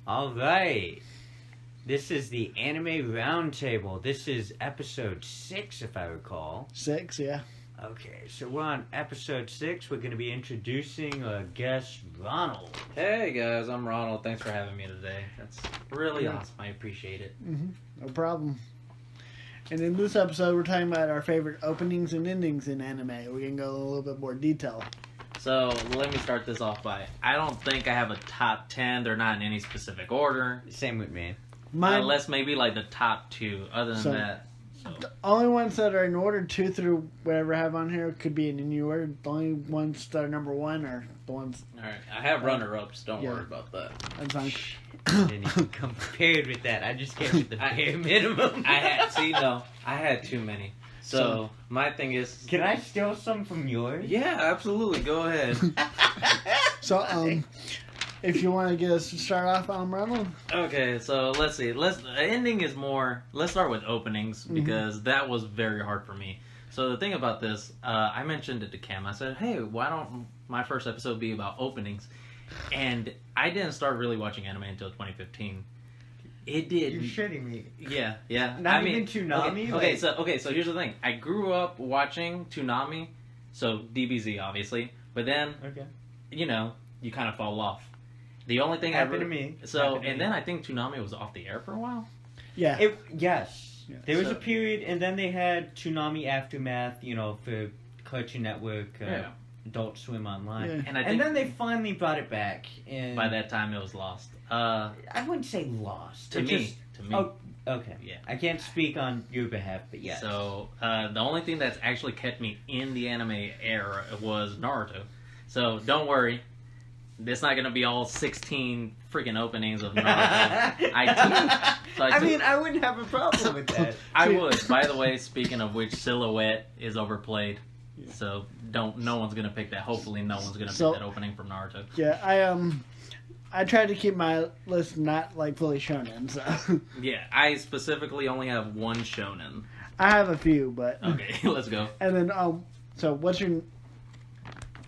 All right. This is the Anime Roundtable. This is episode 6, if I recall. 6, yeah. Okay, so we're on episode 6. We're going to be introducing our guest, Ronald. Hey guys, I'm Ronald. Thanks for having me today. That's really awesome. I appreciate it. No problem. And in this episode, we're talking about our favorite openings and endings in anime. We're going to go a little bit more detail. So let me start this off by, I don't think I have a top 10. They're not in any specific order. Same with me. Mine, Unless maybe like the top 2. Other than that. So. the only ones that are in order, 2 through whatever I have on here, could be in any order. The only ones that are number 1 are the ones... Alright, I have runner-ups. Don't Yeah. worry about that. That's fine. I didn't even come prepared with that. I just gave you the bare minimum. I had too many. So my thing is... Can I steal some from yours? Yeah, absolutely. Go ahead. So, if you want to get us to start off, Ronald. Okay, so let's see. Ending is more. Let's start with openings because that was very hard for me. So the thing about this, I mentioned it to Cam. I said, "Hey, why don't my first episode be about openings?" And I didn't start really watching anime until 2015. It did. You're shitting me. Yeah. Not even Toonami? Okay, so here's the thing. I grew up watching Toonami, so DBZ obviously, but then you kind of fall off. The only thing Happened to me. Then I think Toonami was off the air for a while. Yeah. Yes. Yeah. There was a period, and then they had Toonami Aftermath, for Cartoon Network, Adult Swim Online. Yeah. And I And think then they finally brought it back. And by that time it was lost. I wouldn't say lost. To It me. just- To me. Oh, okay. Yeah. I can't speak on your behalf, but yes. So the only thing that's actually kept me in the anime era was Naruto. So don't worry. It's not gonna be all 16 freaking openings of Naruto. I mean, I wouldn't have a problem with that. I would. By the way, speaking of which, Silhouette is overplayed. Yeah. So no one's gonna pick that. Hopefully no one's gonna pick that opening from Naruto. Yeah, I tried to keep my list not fully shonen, so Yeah, I specifically only have one shonen. I have a few, but Okay, let's go. And then so what's your?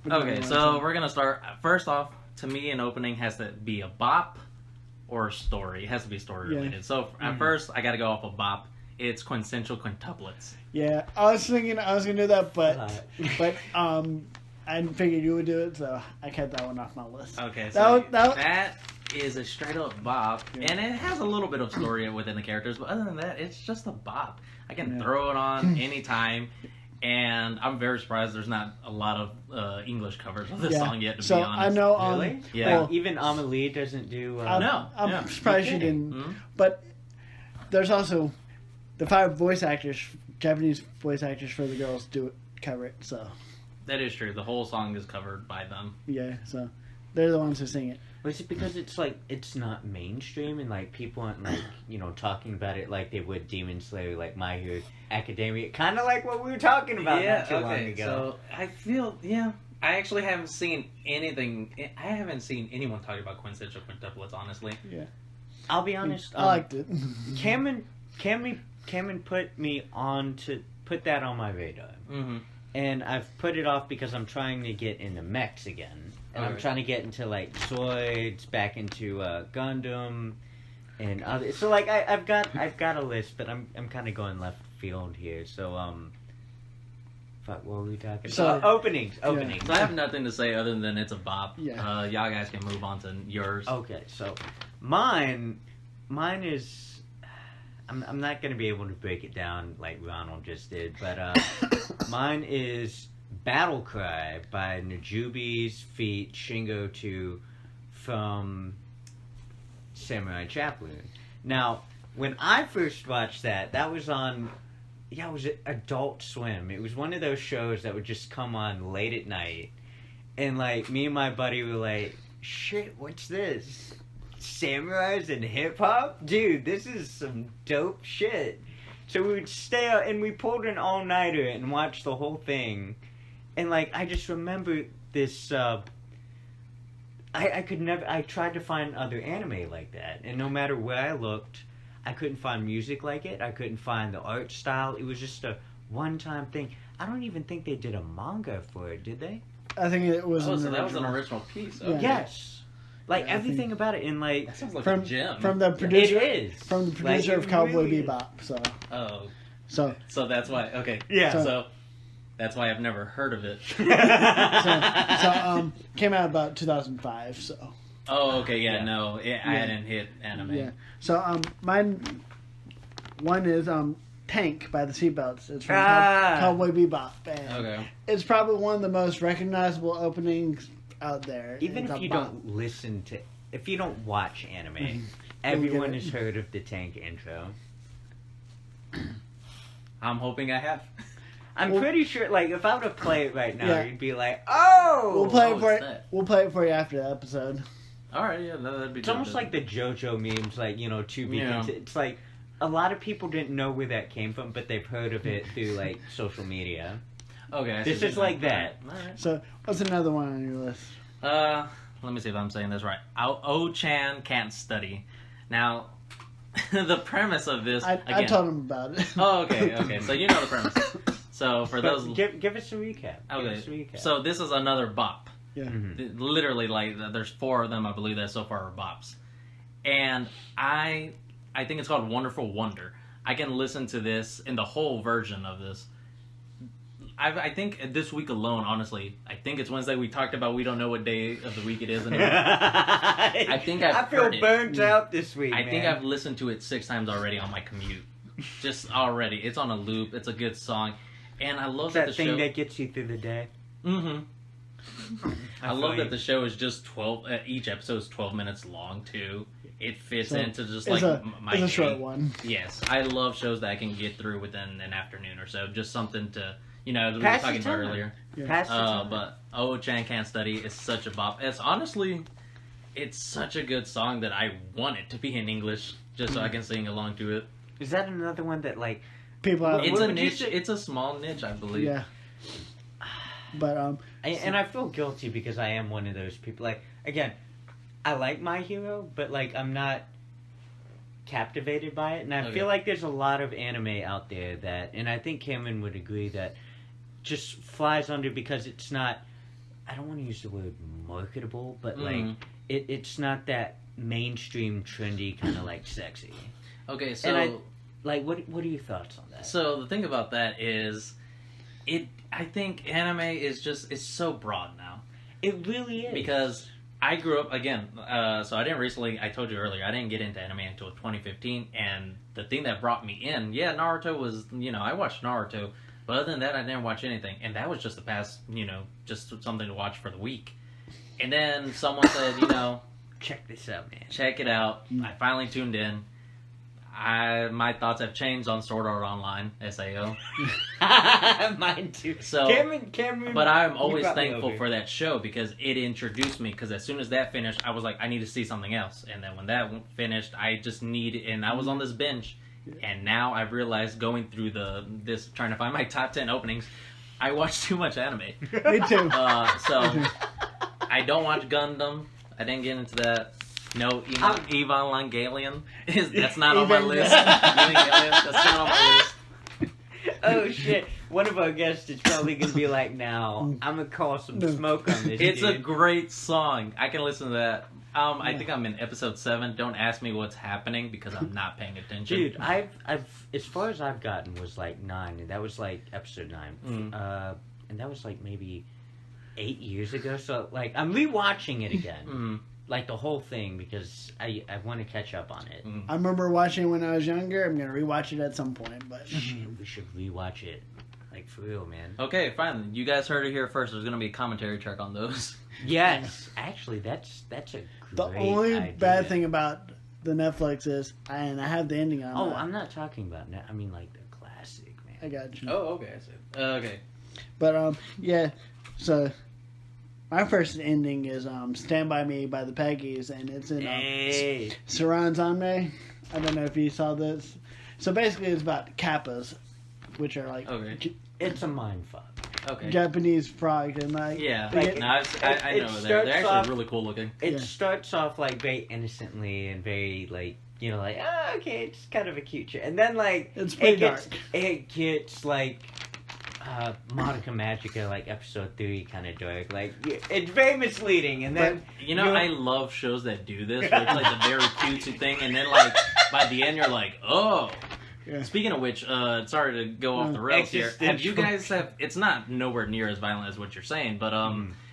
Okay, so we're gonna start. First off, to me, an opening has to be a bop or a story. It has to be story related. So at first, I got to go off a bop. It's quintessential quintuplets. Yeah, I was thinking I was gonna do that, but I figured you would do it, so I kept that one off my list. Okay, so that is a straight up bop, and it has a little bit of story within the characters, but other than that, it's just a bop. I can throw it on anytime. And I'm very surprised there's not a lot of English covers of this song yet, to be honest. I know, really? Yeah. Like, even Amelie doesn't do... I'm surprised she didn't. Mm-hmm. But there's also the 5 voice actors, Japanese voice actors for the girls cover it, so... That is true. The whole song is covered by them. Yeah, so they're the ones who sing it. Well, is it because it's not mainstream and people aren't talking about it like they would Demon Slayer, like My Hero Academia, kind of like what we were talking about not too long ago. So I feel I actually haven't seen anything. I haven't seen anyone talk about quintessential quintuplets, honestly. Yeah, I'll be honest. I liked it. Cameron put me on to put that on my radar, and I've put it off because I'm trying to get into mechs again. And I'm trying to get into Zoids, back into Gundam, and other. So I've got a list, but I'm kind of going left field here. So fuck, what were we talking? So openings. So I have nothing to say other than it's a bop. Yeah. Y'all guys can move on to yours. Okay, so mine is. I'm not gonna be able to break it down like Ronald just did, but mine is Battle Cry by Najubi's feat Shingo 2 from Samurai Champloo. Now, when I first watched that was on, it was Adult Swim. It was one of those shows that would just come on late at night. And me and my buddy were like, shit, what's this? Samurais and hip-hop? Dude, this is some dope shit. So we would stay out and we pulled an all-nighter and watched the whole thing. And I just remember this, I tried to find other anime like that. And no matter where I looked, I couldn't find music like it. I couldn't find the art style. It was just a one-time thing. I don't even think they did a manga for it, did they? I think it was. So that was an original piece. Okay. Yes. Like Yeah, I everything think- about it, and like That sounds like From a gym. from the it producer is from the producer Like, of it Cowboy really is. Bebop. Oh, So so that's why. Okay. Yeah. So that's why I've never heard of it. came out about 2005. So Oh, okay. Yeah. Yeah. No, I hadn't hit anime. yeah. So mine one is Tank by the Seatbelts. It's from Cowboy Bebop. And Okay. it's probably one of the most recognizable openings out there. Even It's if a you bop. don't listen to, if you don't watch anime, You'll everyone get it. has heard of the Tank intro. I'm hoping I have. I'm Well- pretty sure, like, if I were to play it right now, Yeah. you'd be like, "Oh!" We'll play oh, it for it's you. that. We'll play it for you after the episode. All right. Yeah. That'd be. It's almost like the JoJo memes, like, you know, to be. Yeah. It's like a lot of people didn't know where that came from, but they've heard of it through like social media. Okay. I see This what is you're like saying. that. All right. So what's another one on your list? Let me see if I'm saying this right. O-chan can't study. Now, the premise of this. I again, told him about it. Oh, okay, okay. So you know the premise. So for But those, give us a recap. Give us a okay. recap. So this is another bop. Mhm. Literally, like there's 4 of them, I believe, that so far are bops, and I think it's called Wonderful Wonder. I can listen to this in the whole version of this. I think this week alone, honestly, I think it's Wednesday. We talked about we don't know what day of the week it is anymore. I think I've I feel heard it. burnt out this week. I think man. I've listened to it 6 times already on my commute. Just already, it's on a loop. It's a good song, and I love It's that that the thing show. that gets you through the day. Mm-hmm. I love feel that the show is just 12. Each episode is 12 minutes long too. It fits So, into just It's like a my it's a day. short one. Yes, I love shows that I can get through within an afternoon or so. Just something to, you know, as we were Pass the talking about time. earlier. Yeah. Pass the time. But Oh-chan Can't Study is such a bop. It's honestly, it's such a good song that I want it to be in English just so I can sing along to it. Is that another one that like? People have It's What a would you niche. say- It's a small niche, I believe. yeah. But And I feel guilty because I am one of those people. Like again, I like My Hero, but like I'm not captivated by it, and I Okay. feel like there's a lot of anime out there that, and I think Cameron would agree that just flies under because it's not. I don't want to use the word marketable, but like Mhm. it's not that mainstream, trendy kind of like sexy. Okay, so And Like, what are your thoughts on that? so the thing about that is, I think anime is just it's so broad now It really is because I grew up again. So I didn't recently. I told you earlier I didn't get into anime until 2015, and the thing that brought me in, Naruto was I watched Naruto, but other than that I didn't watch anything, and that was just the past just something to watch for the week. And then someone said check this out, man. check it out. I finally tuned in. My thoughts have changed on Sword Art Online, SAO. Mine too. So, Cameron. but I'm you always brought me thankful over. for that show because it introduced me. Because as soon as that finished, I was like, I need to see something else. And then when that finished, I just and I was on this binge. And now I've realized going through this trying to find my top 10 openings, I watch too much anime. me too. So I don't watch Gundam. I didn't get into that. No, Evangelion. That's not on my list. Evangelion, that's not on my list. Oh shit! One of our guests is probably gonna be like, "Now I'm gonna call some smoke on this." It's a dude. great song. I can listen to that. I think I'm in episode 7. Don't ask me what's happening because I'm not paying attention. Dude, I've as far as I've gotten was like 9, and that was like episode 9, and that was like maybe 8 years ago. So like I'm rewatching it again, Mm. like the whole thing because I want to catch up on it. I remember watching it when I was younger. I'm gonna rewatch it at some point, but Shit, we should rewatch it, like for real, man. Okay, fine. You guys heard it here first. There's gonna be a commentary track on those. Yes, actually, that's a great the only idea. bad thing about the Netflix is, and I have the ending on. Oh, that. I'm not talking about that. I mean, like the classic, man. I got you. Oh, okay. I see. Okay. But yeah. So my first ending is "Stand by Me" by the Peggies, and it's in Hey. Saran Zanme. I don't know if you saw this. So basically, it's about kappas, which are like Okay. It's a mind fuck. Okay. Japanese frogs, and like Yeah. they Like, get- No, I it know that. starts They're actually off- really cool looking. It Yeah. starts off like very innocently and very like okay, it's kind of a cute show, and then like It's pretty it gets dark. it gets like Monica Magica, like episode 3, kind of dark. Like it's very misleading, and then You know, I love shows that do this, where it's like the very cutesy thing, and then like by the end you're like, oh. Yeah. Speaking of which, sorry to go off the rails here. Have you guys it's not nowhere near as violent as what you're saying, but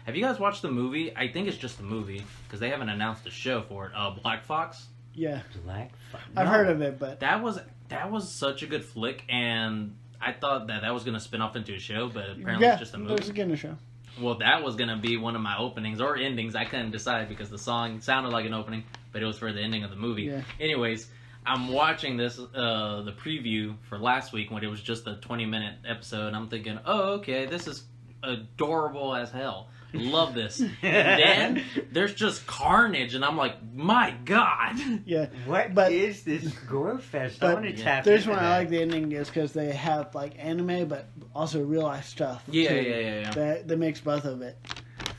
have you guys watched the movie? I think it's just the movie because they haven't announced a show for it. Black Fox. Yeah. Black. I've heard of it, but That was such a good flick, and I thought that was going to spin off into a show, but apparently it's just a movie. There's again a show. Well, that was going to be one of my openings or endings. I couldn't decide because the song sounded like an opening, but it was for the ending of the movie. Yeah. Anyways, I'm watching this, the preview for last week when it was just a 20-minute episode, and I'm thinking, oh, okay, this is adorable as hell. Love this. And then there's just carnage, and I'm like, my God. Yeah. What is this gore fest? I but want to tap there's into one that. I like the ending is because they have like anime, but also real life stuff. Yeah, too. yeah. That makes both of it.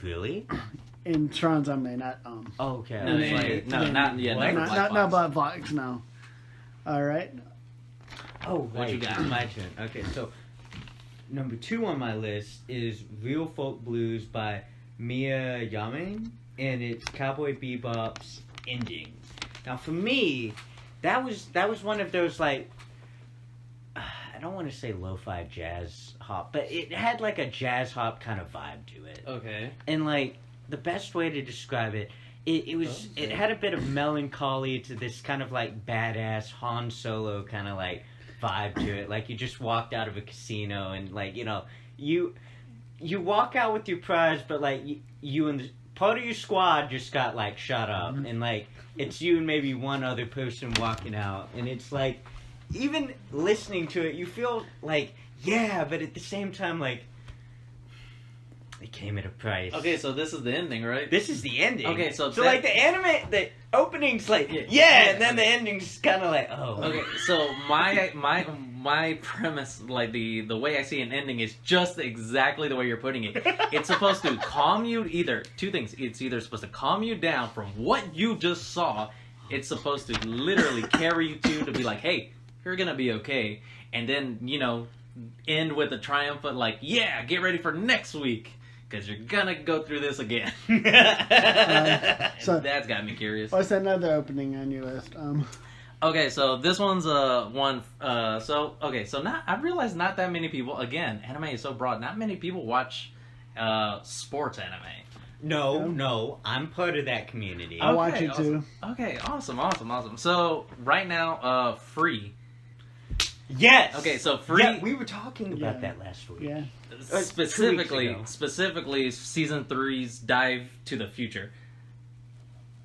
Really? In Tron's anime, not Okay. No, It's like- not yet. What? not Black Fox. No. All right. Oh, What you right, got? it's my turn. Okay, so number 2 on my list is Real Folk Blues by Mia Yamin, and it's Cowboy Bebop's ending. Now, for me, that was one of those like I don't want to say lo-fi jazz hop, but it had like a jazz hop kind of vibe to it. Okay. And like the best way to describe it, it had a bit of melancholy to this kind of like badass Han Solo kind of like vibe to it. Like you just walked out of a casino and like you walk out with your prize, but like you and part of your squad just got like shot up, and like it's you and maybe one other person walking out, and it's like even listening to it, you feel like yeah, but at the same time like. It came at a price. Okay, so this is the ending, right? This is the ending. Okay, so like the opening's like yeah, and then the ending's kind of like oh. Okay, so my premise, like the way I see an ending, is just exactly the way you're putting it. It's supposed to calm you. Either two things. It's either supposed to calm you down from what you just saw. It's supposed to literally carry you to be like, hey, you're gonna be okay, and then end with a triumphant like, yeah, get ready for next week. Because you're gonna go through this again. So That's got me curious. what's another opening on your list? Okay, so this one's one. So not. I realized not that many people. Again, anime is so broad. Not many people watch sports anime. No, I'm part of that community. I watch it awesome. too. Okay, awesome. So right now, Free. Yes. Okay, so Free. Yeah, we were talking about Yeah. that last week. Yeah. 2 weeks ago. Specifically, season 3's dive to the future.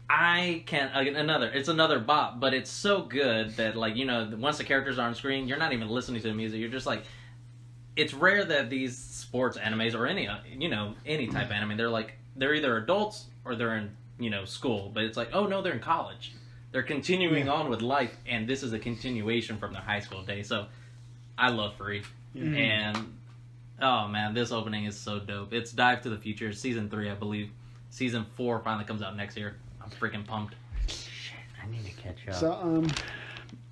I can't. It's another bop, but it's so good that once the characters are on screen, you're not even listening to the music. You're just like, it's rare that these sports animes or any type of anime, they're either adults or they're in school, but it's like, oh no, they're in college. They're continuing on with life, and this is a continuation from their high school days. So, I love Free, and oh man, this opening is so dope. It's Dive to the Future, season 3, I believe. Season 4 finally comes out next year. I'm freaking pumped. Shit, I need to catch up. So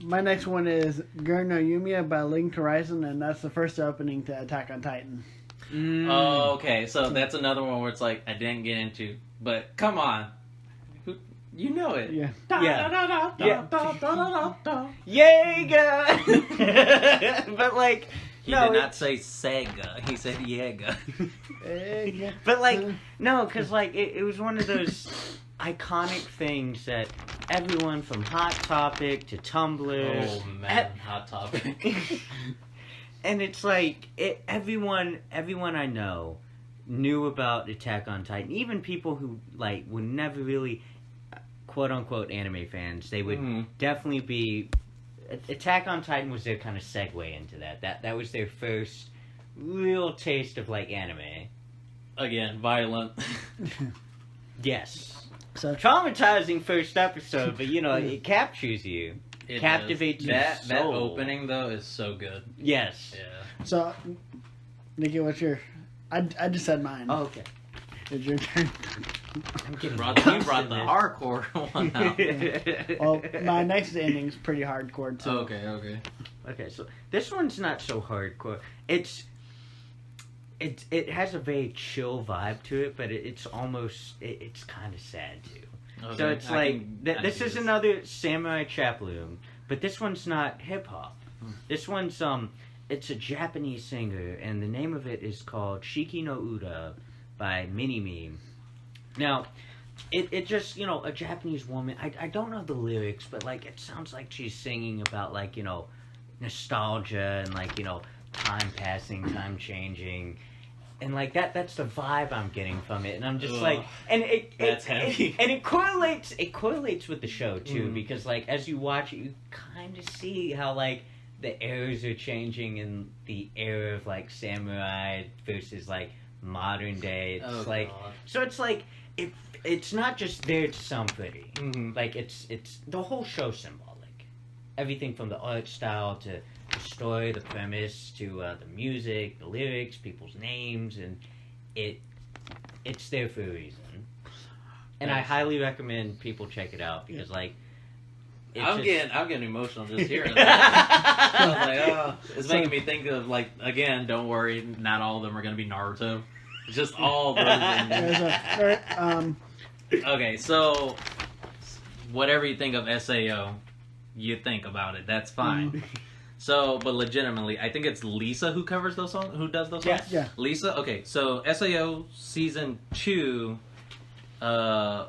my next one is Gurren no Yumiya by Linked Horizon, and that's the first opening to Attack on Titan. Oh, okay, so that's another one where it's like I didn't get into, but come on, you know it. Yeah. Yeager! But like, He no, did not say Sega. He said Yega. Yeah. But like, no, because like it was one of those iconic things that everyone from Hot Topic to Tumblr. Oh man, Hot Topic. And it's like everyone I know knew about Attack on Titan. Even people who like were never really quote unquote anime fans, they would definitely be. Attack on Titan was their kind of segue into that. That was their first real taste of like anime. Again, violent. Yes. So Traumatizing first episode, but it captures you. It Captivates does. your That soul. opening though is so good. Yes. Yeah. So Nikki, what's your? I just said mine. Oh, okay. It's your turn. I'm getting You brought the lost in hardcore one out. this. Well, my next ending's pretty hardcore too. Okay. Okay, so this one's not so hardcore. It's it has a very chill vibe to it, but it's almost it's kind of sad too. Okay, So it's I like can this see is another Samurai Champloo, but this one's not hip hop. This one's it's a Japanese singer, and the name of it is called Shiki no Uda by Minimi. Now, it just, you know, a Japanese woman. I don't know the lyrics, but like it sounds like she's singing about like, you know, nostalgia and like, you know, time passing, time changing. And like that's the vibe I'm getting from it, and I'm just like, and that's heavy. and it correlates with the show too, because like as you watch it, you kind of see how like the eras are changing in the era of like samurai versus like modern day. It's like God. so it's like it's not just there to sound pretty, like it's the whole show symbolic, everything from the art style to the story, the premise, to the music, the lyrics, people's names, and it's there for a reason. And I highly recommend people check it out because, like, I'm getting emotional just hearing that. I was like, oh, it's making me think of like again. Don't worry, not all of them are going to be Naruto. Just all those. Okay, so whatever you think of SAO, you think about it. That's fine. So, but legitimately, I think it's Lisa who covers those songs. Who does those songs? Yeah. Lisa. Okay, so SAO season 2,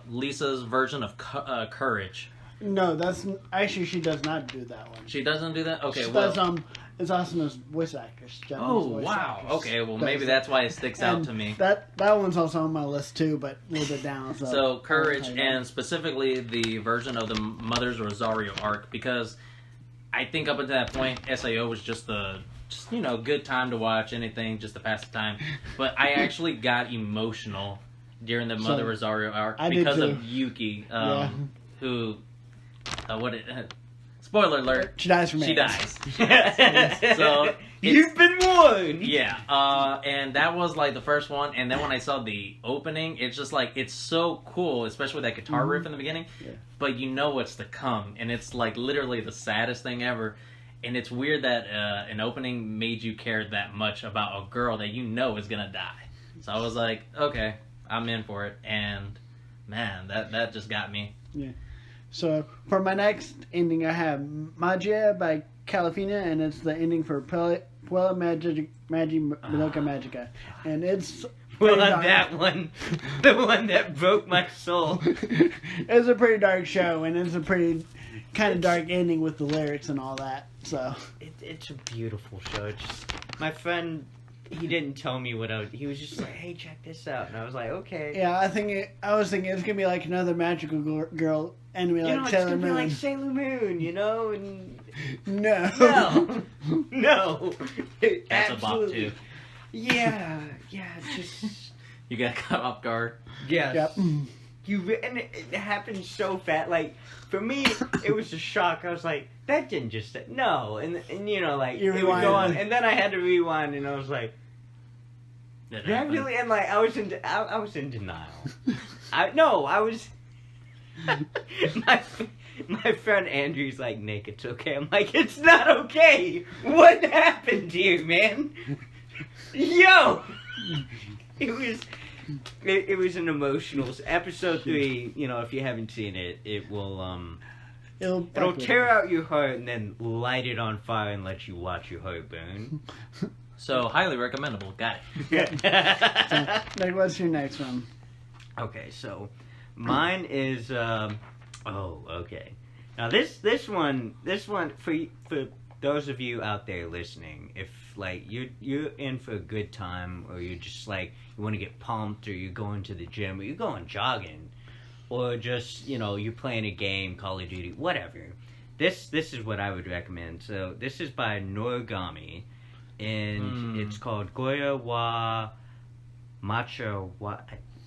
Lisa's version of Courage. No, that's actually she does not do that one. She doesn't do that. Okay, She well. does, it's Asuna's voice actress. Japanese Oh voice wow. actress Okay, well does maybe that. that's why it sticks out And to me. That one's also on my list too, but a little bit down. So Courage, I'll tell you and specifically the version of the Mother's Rosario arc, because I think up until that point, SAO was just you know, good time to watch anything just to pass the time. But I actually got emotional during the Mother Rosario arc I did because too. of Yuki, Yeah. who, spoiler alert, She dies from she AIDS. dies. So you've been warned. Yeah, and that was like the first one, and then when I saw the opening, it's just like it's so cool, especially with that guitar riff in the beginning. Yeah. But you know what's to come, and it's like literally the saddest thing ever. And it's weird that an opening made you care that much about a girl that you know is gonna die. So I was like, okay, I'm in for it, and man, that just got me. Yeah. So for my next ending, I have Magia by Calafina, and it's the ending for Puella Magi Madoka Magica, and it's Well, pretty on dark. that one, the one that broke my soul. It's a pretty dark show, and it's a pretty kind of dark ending with the lyrics and all that. So It's a beautiful show. It's just, my friend, he didn't tell me he was just like, hey, check this out. And I was like, okay. yeah, I was thinking it's gonna be like another magical girl anime You know, like it's Sailor going to be Moon. like Sailor Moon, you know? And No. no. No. That's a bop Absolutely. too. Yeah. Just... You got caught off guard. Yes. Yep. And it happened so fast. Like, for me, it was a shock. I was like, that didn't just... No. And you know, like, You it would go on. rewind. And then I had to rewind, and I was like, That did I happened. really? And like, I was in denial. I was... my friend Andrew's like, Nick, it's okay. I'm like, it's not okay. What happened here, man? Yo! It was an emotional episode 3. You know, if you haven't seen it, it will it'll tear out your heart and then light it on fire and let you watch your heart burn. So highly recommendable. Got it. Like, what's your next one? Okay, so mine is okay. Now this one for those of you out there listening, if like you're in for a good time, or you're just like you want to get pumped, or you're going to the gym, or you're going jogging, or just, you know, you're playing a game, Call of Duty, whatever. This is what I would recommend. So this is by Noragami, and it's called Goya wa Macha wa.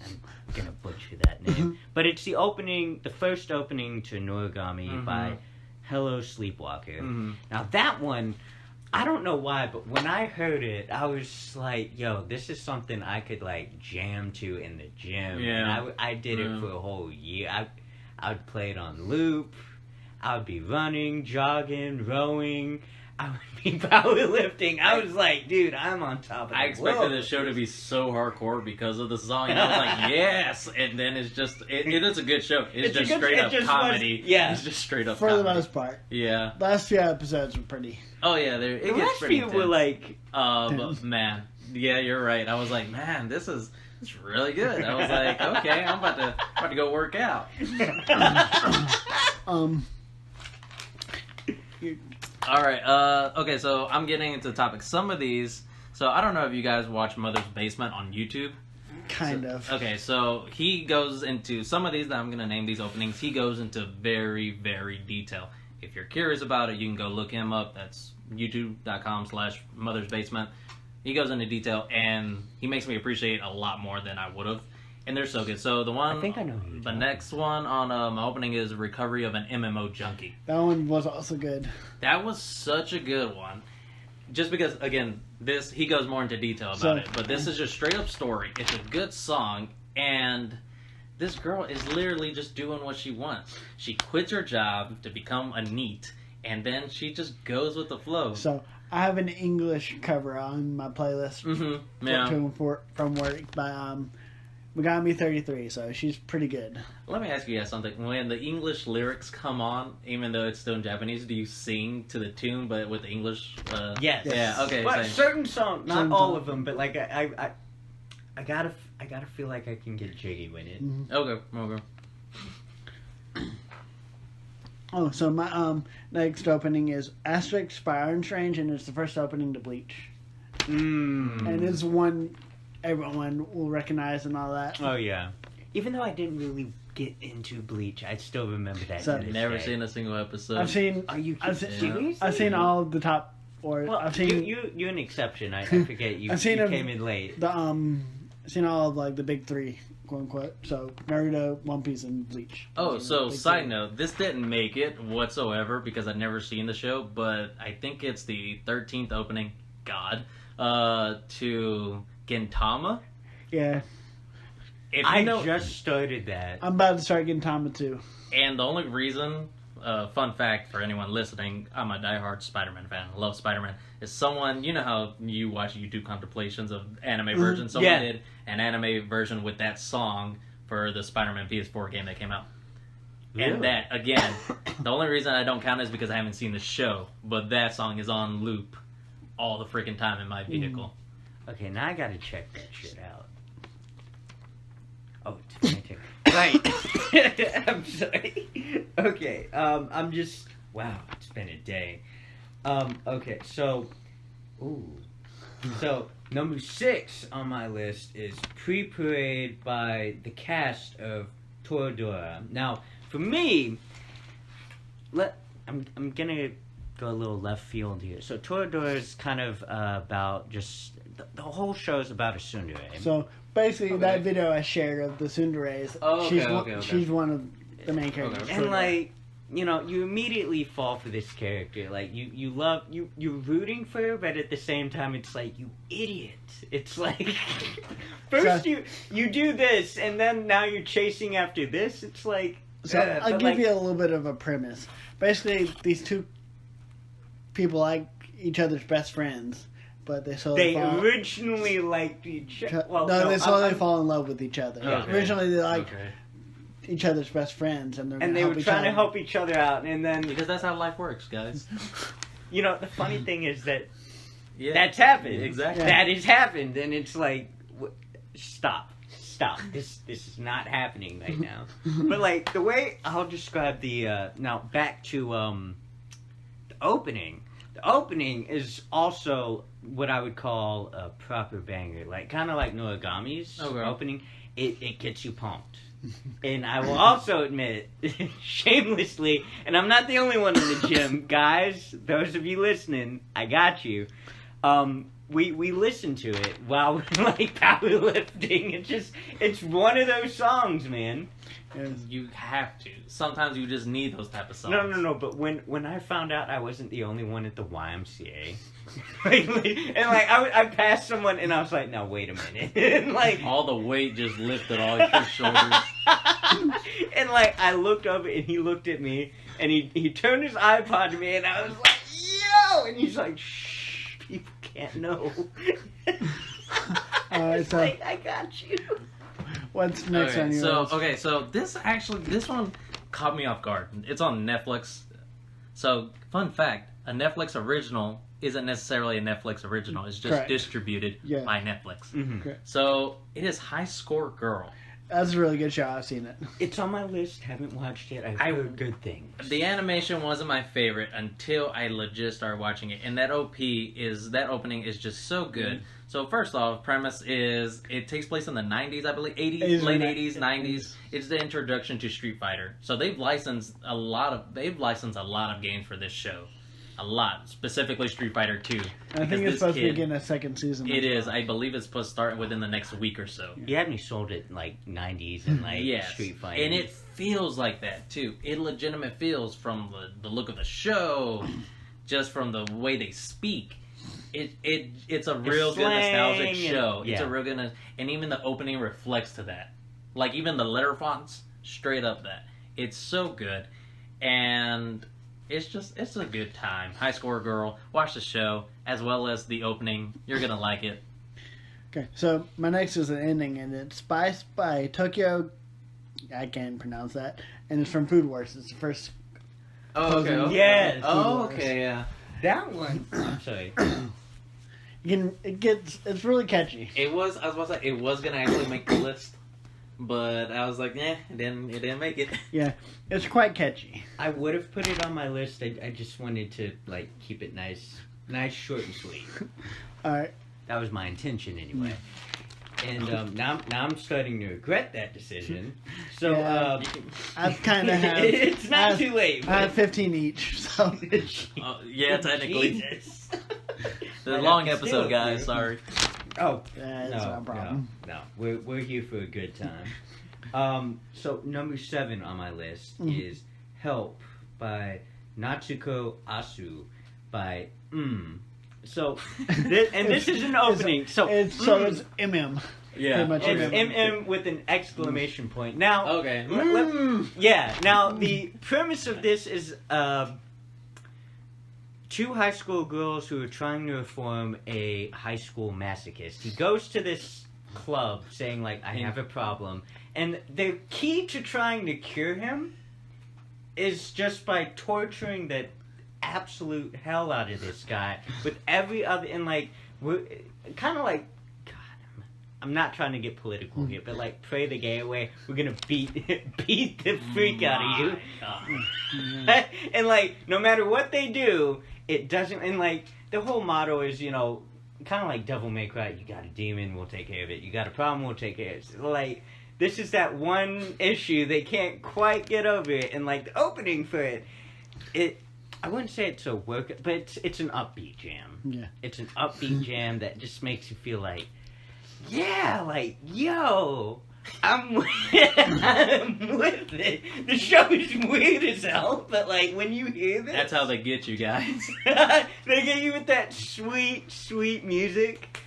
I'm gonna butcher that name, but it's the first opening to Noragami by Hello Sleepwalker. Now that one, I don't know why, but when I heard it, I was like, yo, this is something I could like jam to in the gym. Yeah. And I did it for a whole year. I would play it on loop. I would be running, jogging, rowing. I would be powerlifting. I was like, dude, I'm on top of the I expected world. the show to be so hardcore because of the song, and I was like, yes! And then it's just, it is a good show. It's It's a just good- straight it up just comedy. was- yeah. It's just straight up For comedy. the most part. Yeah. Last few episodes were pretty. Oh, yeah, it The gets last pretty few were intense. like, But man, yeah, you're right. I was like, man, this is really good. I was like, okay, I'm about to go work out. All right. Okay, so I'm getting into the topic. Some of these. So I don't know if you guys watch Mother's Basement on YouTube. Kind of. Okay, so he goes into some of these that I'm going to name these openings. He goes into very, very detail. If you're curious about it, you can go look him up. That's youtube.com/Mother's Basement. He goes into detail, and he makes me appreciate a lot more than I would have. And they're so good. So the one, I think I know who you're the talking next one on my opening is Recovery of an MMO Junkie. That one was also good. That was such a good one. Just because, again, he goes more into detail about it. But this is just straight up story. It's a good song, and this girl is literally just doing what she wants. She quits her job to become a NEET, and then she just goes with the flow. So I have an English cover on my playlist Mm-hmm. Yeah. from work by Megami 33. So she's pretty good. Let me ask you guys something. When the English lyrics come on, even though it's still in Japanese, do you sing to the tune but with the English? yes. Yeah. Okay. Well, same. certain songs, not Certain all songs. of them, but like I gotta feel like I can get jiggy with it. Okay. Okay. Oh, so my next opening is Asterix by Iron Strange, and it's the first opening to Bleach, and it's one everyone will recognize and all that. Oh yeah. Even though I didn't really get into Bleach, I still remember that. So- to this Never day. seen a single episode. I've seen Are you I've kidding? seen, Seriously? I've seen all of the top, or Well, I've seen you're an exception. I forget you. I've seen you them- came in late. the seen all of like the big three, quote unquote. So Naruto, One Piece, and Bleach. Oh, Those are so the big side three. note, this didn't make it whatsoever because I'd never seen the show, but I think it's the 13th opening, to Gintama. Yeah, If I you know, just started that. I'm about to start getting Tama too. and the only reason, fun fact for anyone listening, I'm a diehard Spider-Man fan. I love Spider-Man. Is someone, you know how you watch YouTube compilations of anime versions? Someone Yeah. did an anime version with that song for the Spider-Man PS4 game that came out. Really? And that, again, the only reason I don't count it is because I haven't seen the show, but that song is on loop all the freaking time in my vehicle. Okay, now I gotta check that shit out. Oh, it's my turn. Right. I'm sorry. Okay. I'm just. Wow, it's been a day. Okay, so. Ooh. So, number 6 on my list is Pre-Parade by the cast of Toradora. Now, for me, I'm gonna go a little left field here. So, Toradora is kind of about just. The whole show is about a tsundere. So basically, Okay. that video I shared of the Tsunderes, Oh, okay, she's okay. she's one of the main characters. And like, you know, you immediately fall for this character. Like you love you're rooting for her, but at the same time it's like, you idiot. It's like first So- you do this and then now you're chasing after this. It's like So I'll but give like, you a little bit of a premise. Basically, these two people like each other's best friends, but they slowly they fall. originally liked each other. Well, no, they slowly I'm- fall in love with each other. Okay. Originally, they like Okay. each other's best friends, and they're and gonna they help were each trying to other. help each other out, and then Because that's how life works, guys. you know the funny thing is that Yeah. that's happened. Exactly. That has happened, and it's like, stop. This is not happening right now. But like the way I'll describe the now back to the opening. The opening is also what I would call a proper banger, like kind of like Noragami's Okay. opening. It gets you pumped. And I will also admit, shamelessly, and I'm not the only one in the gym, guys. Those of you listening, I got you. We listen to it while we're like powerlifting. It's one of those songs, man. You have to. Sometimes you just need those type of songs. No. But when I found out I wasn't the only one at the YMCA, and like I passed someone and I was like, no, wait a minute, and like All the weight just lifted off your shoulders. and like I looked over and he looked at me and he turned his iPod to me and I was like, out, and he's like, shh, people can't know. Alright, so Like, I got you. what's next on your list? So this one caught me off guard. It's on Netflix. So, fun fact, a Netflix original isn't necessarily a Netflix original. It's just Correct. distributed Yeah. by Netflix. Mm-hmm. So, it is High Score Girl. That's a really good show. I've seen it. It's on my list. Haven't watched it. I've I- heard good things. The animation wasn't my favorite until I legit started watching it, and that opening is just so good. So first off, premise is it takes place in the 90s, I believe, 80s, late 80s, 90s. It's the introduction to Street Fighter. So they've licensed a lot of games for this show, a lot, specifically Street Fighter 2. I think it's supposed to be getting a second season. It is. I believe it's supposed to start within the next week or so. You had me sold it in like 90s and like Yes, Street Fighter. and it feels like that too. It legitimate feels from the look of the show, just from the way they speak. It's a real good nostalgic slang show. and- It's a yeah. real good, and even the opening reflects to that. Like even the letter fonts, straight up that. It's so good, and it's a good time. High Score Girl, watch the show as well as the opening. You're gonna like it. Okay, so my next is an ending, and it's Spice by Tokyo. I can't pronounce that, and it's from Food Wars. It's the first. Oh, okay. Yes. Oh, okay, yeah. That one. I'm sorry. It's really catchy. I was about to say it was gonna actually make the list, but I was like, it didn't make it. Yeah, it's quite catchy. I would have put it on my list. I just wanted to like keep it nice, short and sweet. All right. That was my intention anyway. And now I'm starting to regret that decision. So Yeah. I've kind of have. it's not I've- too late. I have 15 each, so. Yeah, technically, Jesus. the Might long have to episode, steal guys. it. Sorry. Oh, That's no, not a problem. No, we're here for a good time. So number 7 on my list is Help by Natsuko Asu by So this is an opening. So It's MM. Yeah. Pretty much it's MM. MM with an exclamation point. Now, Okay. yeah. Now the premise of this is 2 high school girls who are trying to reform a high school masochist. He goes to this club saying like, I have a problem, and the key to trying to cure him is just by torturing the absolute hell out of this guy with every other, and like we're kind of like, God, I'm not trying to get political here, but like pray the gay away. We're gonna beat the freak out of you. And like no matter what they do, it doesn't. And like the whole motto is, you know, kind of like Devil May Cry. You got a demon, we'll take care of it. You got a problem, we'll take care of it. Like this is that one issue they can't quite get over it, and like the opening for it, I wouldn't say it's a work, but it's an upbeat jam. Yeah. It's an upbeat jam that just makes you feel like, yeah, like, yo, I'm with it. The show is weird as hell, but like when you hear this, That's how they get you guys. they get you with that sweet, sweet music,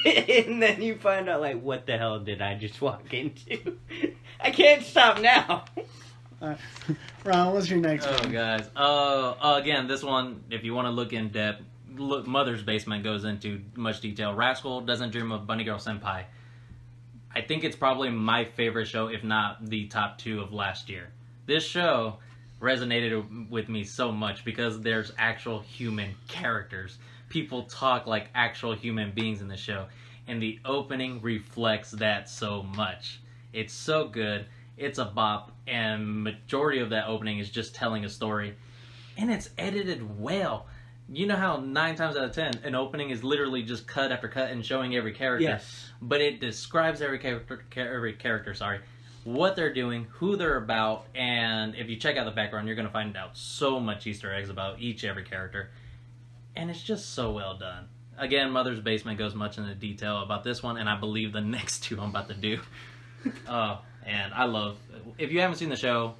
and then you find out like, what the hell did I just walk into? I can't stop now. Ron, what's your next Oh, one? guys. Again, this one, if you want to look in depth, Mother's Basement goes into much detail. Rascal Doesn't Dream of Bunny Girl Senpai. I think it's probably my favorite show, if not the top 2 of last year. This show resonated with me so much because there's actual human characters. People talk like actual human beings in the show. And the opening reflects that so much. It's so good. It's a bop, and majority of that opening is just telling a story, and it's edited well. You know how 9 times out of 10 an opening is literally just cut after cut and showing every character. Yes. But it describes every character, what they're doing, who they're about, and if you check out the background, you're gonna find out so much Easter eggs about every character, and it's just so well done. Again, Mother's Basement goes much into detail about this one, and I believe the next 2 I'm about to do. And I love, if you haven't seen the show,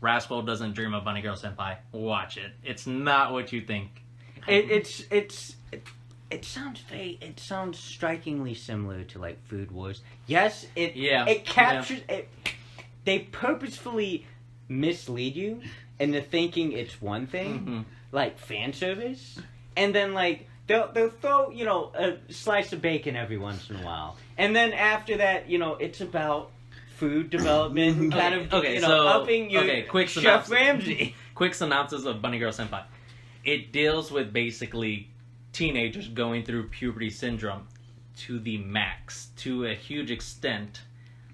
Rascal Doesn't Dream of Bunny Girl Senpai, watch it. It's not what you think. It sounds very. It sounds strikingly similar to like Food Wars. Yes, it captures it. They purposefully mislead you into thinking it's one thing, like fan service, and then like they'll throw a slice of bacon every once in a while, and then after that it's about food development and kind of upping your quick Chef synopsis. Ramsay. Quick synopsis of Bunny Girl Senpai. It deals with basically teenagers going through puberty syndrome to the max, to a huge extent,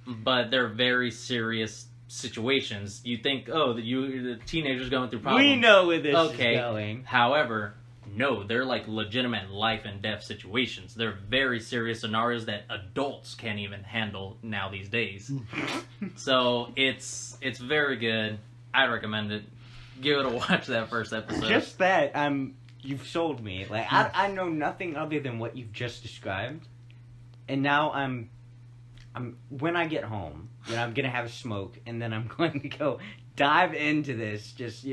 but they're very serious situations. You think, the teenagers going through problems. We know where this is going. However, no, they're like legitimate life and death situations. They're very serious scenarios that adults can't even handle now these days. So it's very good. I recommend it. Give it a watch, that first episode. Just that, you've sold me. Like I know nothing other than what you've just described, and now I'm when I get home, I'm gonna have a smoke, and then I'm going to go dive into this. Just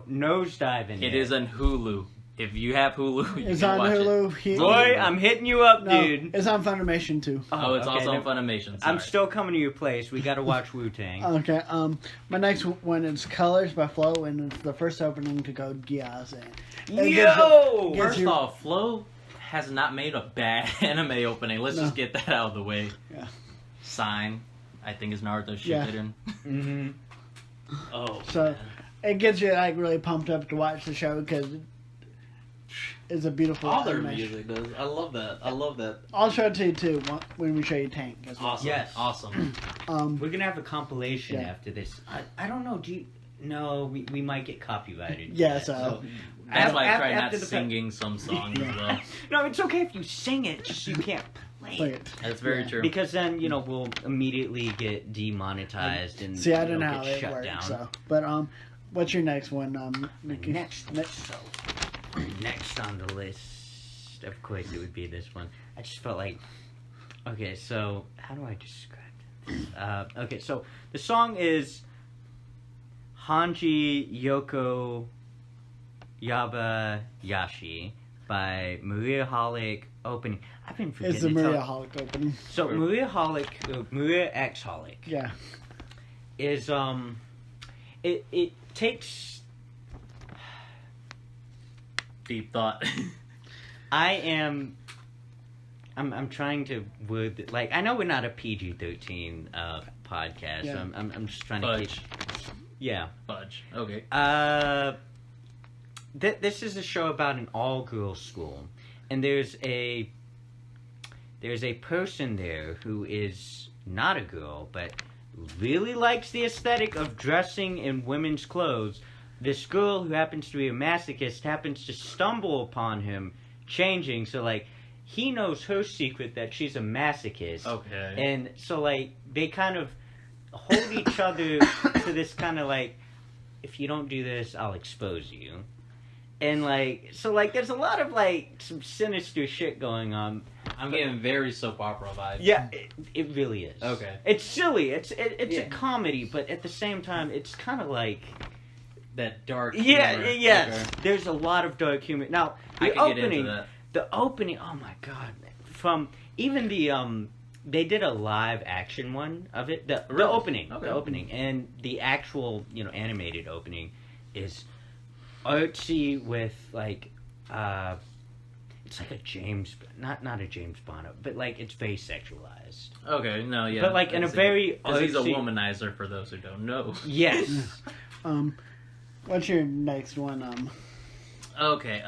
nose dive into it. It is on Hulu. If you have Hulu, you It's can on watch Hulu. it. Roy, I'm hitting you up, dude. It's on Funimation too. Oh, it's okay, also on then Funimation. I'm Sorry. still coming to your place. We gotta watch Wu-Tang. Okay. My next one is Colors by Flow, and it's the first opening to Code Geass. Yo! First off, Flo has not made a bad anime opening. Let's just get that out of the way. Yeah. Sign, I think is Naruto Yeah. Shippuden. Mm-hmm. Oh, So man. it gets you like really pumped up to watch the show because it's a beautiful All their animation. music does. I love that. I love that. I'll show it to you too when we show you Tank as well. Awesome. Yes. Awesome. We're gonna have a compilation Yeah. after this. I don't know. No, we might get copyrighted. Yeah, for that. so- That's why I try after not the fa- singing some songs as well. No, it's okay if you sing it, just you can't play Play it. it. That's very Yeah. true. Because then we'll immediately get demonetized and See, I don't know how get it shut works. down. So, but what's your next one? Nikki? Next on the list, of course, it would be this one. I just felt like, okay, so how do I describe this? Okay, so the song is Hanji Yoko Yabayashi by Maria Holic opening. I've been forgetting. It's the to Maria tell- Holic opening. So Maria Holic, Maria X Holic Yeah. is it takes. Deep thought. I'm trying to word it, like I know we're not a PG-13 podcast. Yeah. So I'm just trying Fudge. to keep. Yeah. Fudge. Okay. This is a show about an all-girls school, and there's a person there who is not a girl, but really likes the aesthetic of dressing in women's clothes. This girl who happens to be a masochist happens to stumble upon him changing, so like he knows her secret that she's a masochist. Okay. And so like they kind of hold each other to this kind of like, if you don't do this, I'll expose you. And like, so like there's a lot of like some sinister shit going on. I'm getting very soap opera vibes. Yeah, it really is. Okay. It's silly. It's Yeah. a comedy, but at the same time, it's kind of like That dark. yes. humor. There's a lot of dark humor. Now I the can get opening, into that. the opening. Oh my god! From even the they did a live action one of it. The Really? opening, Okay. the opening, and the actual animated opening is artsy with like it's like a James, not a James Bond, but like it's very sexualized. Okay, no, yeah. But, like, in a very Because he's a artsy- womanizer, for those who don't know. Yes. What's your next one? Okay,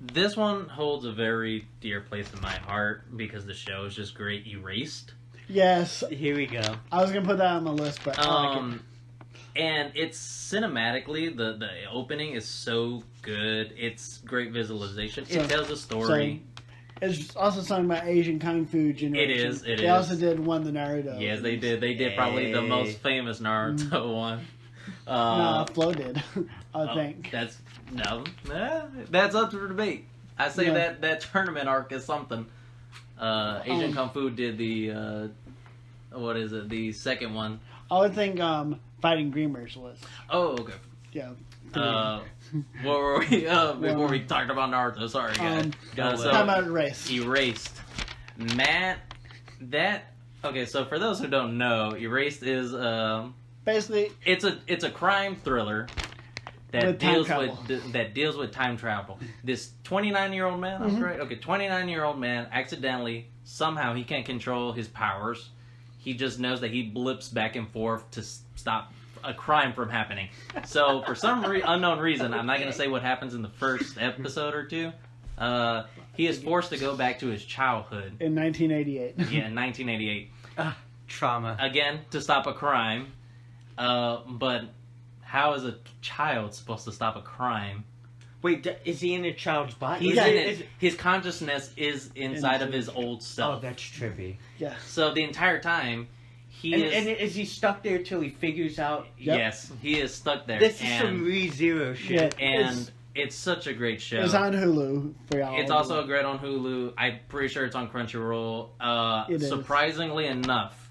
this one holds a very dear place in my heart because the show is just great. Erased. Yes, Here we go. I was gonna put that on my list, but I like it. And it's cinematically, the opening is so good. It's great visualization. So- It tells a story. It's also sung by Asian Kung Fu Generation. is, it they is. also did one the Naruto. Yes, they did. They did probably the most famous Naruto one. No, Flo did. I think. That's that's up for debate. I say Yeah. that tournament arc is something. Asian Kung Fu did the what is it? The second one. I would think Fighting Dreamers was. Oh, okay. Yeah. What were we before we talked about Naruto? Sorry, guys. Don't So- Talking about Erased. Erased. Matt, okay, so for those who don't know, Erased is Basically, it's a crime thriller With time travel. that deals with time travel. This 29-year-old man, I'm right. Okay, 29-year-old man accidentally somehow he can't control his powers. He just knows that he blips back and forth to stop a crime from happening. So for some unknown reason, I'm not going to say what happens in the first episode or two. He is forced to go back to his childhood. In 1988. Yeah, in 1988. Trauma. Again, to stop a crime. But how is a child supposed to stop a crime? Wait, is he in a child's body? He's in it. His consciousness is inside of his old Oh, self. that's trippy. Yeah. So the entire time, And is he stuck there till he figures out? Yep. Yes, he is stuck there. This is some ReZero shit. Yeah. And it's such a great show. It's on Hulu for y'all. It's also great on Hulu. I'm pretty sure it's on Crunchyroll. It is. Surprisingly enough,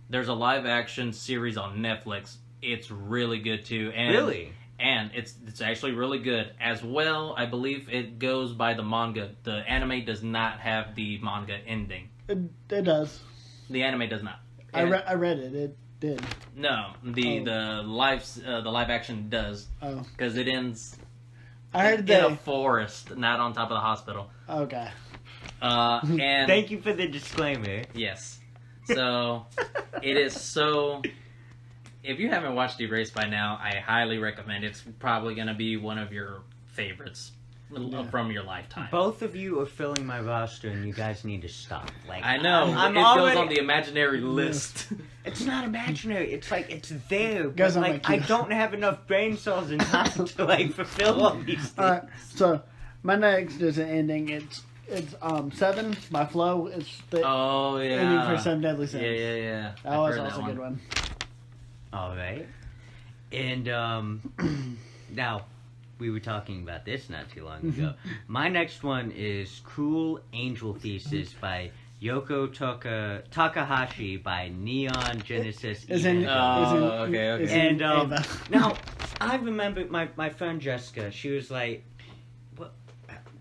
there's a live action series on Netflix. It's really good too. And Really? And it's actually really good. As well, I believe it goes by the manga. The anime does not have the manga ending. It does. The anime does not. I read it. It did. No, the live action does, Oh. because it ends I heard in that. a forest, not on top of the hospital. Okay. And Thank you for the disclaimer. yes, so it is so. If you haven't watched Erased by now, I highly recommend. It's probably going to be one of your favorites from your lifetime. Both of you are filling my roster, and you guys need to stop. Like I know I'm it already, goes on the imaginary list. It's not imaginary. It's like it's there. Goes But on like my I queue. don't have enough brain cells and time to like fulfill all these things. All right. So my next is an ending. It's 7 by Flow. It's the Oh yeah, ending for 7 Deadly Sins. yeah. That I've was heard also a good one. All right. And now we were talking about this not too long ago. My next one is Cruel Angel Thesis by Yoko Takahashi by Neon Genesis. Is in, Evil. okay. is in And Ava. now I remember my friend Jessica. She was like, "What?